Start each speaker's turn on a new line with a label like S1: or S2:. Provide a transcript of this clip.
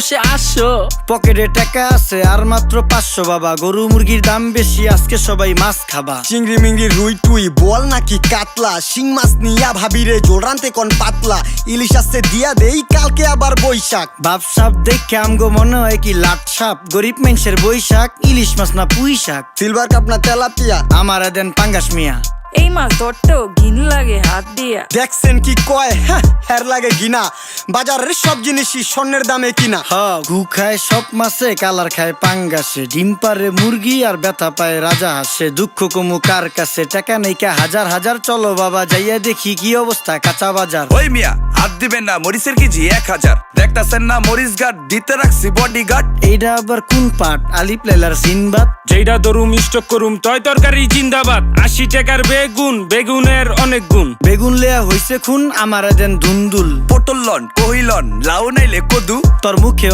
S1: 800
S2: পকেটে টাকা আছে আর মাত্র 500 বাবা। গরু মুরগির দাম বেশি, আজকে সবাই মাছ খাবা।
S3: চিংড়ি মিংড়ি রুই টুই বল নাকি কাতলা, শিং মাছ নিয়া ভাবিরে জোল রানতে কোন পাতলা, ইলিশ আসছে দিয়া দেই কালকে আবার বৈশাখ।
S2: বাপ সাপ দেখে আমগো মনে হয় কি লাট সাপ, গরিব মানুষের বৈশাখ, ইলিশ মাছ না পুঁই শাক।
S3: সিলভার কাপ না তেলাপিয়া,
S2: আমারে দেন পাঙ্গাস মিয়া।
S1: এই মাছ ধরতেও ঘিন লাগে হাত দিয়া।
S3: দেখছেন কি কয়, হের লাগে গিনা, বাজারের সব জিনিসই স্বর্ণের দামে কিনা।
S2: হ ঘু খায় সব মাছে, কালার খায় পাঙ্গাসে, ডিম পারে মুরগি আর ব্যথা পায় রাজা হাসে। দুঃখ কমু কার কাছে, টাকা নেই কা হাজার হাজার, চলো বাবা যাইয়া দেখি কি অবস্থা কাঁচা বাজার।
S4: ওই মিয়া হাত দিবেন না, মরিচের কেজি 1000। দেখতাছেন না মরিচ গার্ড দিতে রাখছি বডি গার্ড।
S2: এইটা আবার কোন পাট, আলিপ লাইলার সিনবাদ?
S5: যেইটা ধরুম স্টক করুম তয় তরকারি জিন্দাবাদ। 80 টাকার বেগুন, বেগুনের অনেক গুণ।
S2: বেগুন লেয়া হইছে খুন, আমারে দেন ধুন্দুল।
S4: পটল লন, কহিলন, লাউ নাইলে কদু।
S2: তোর মুখে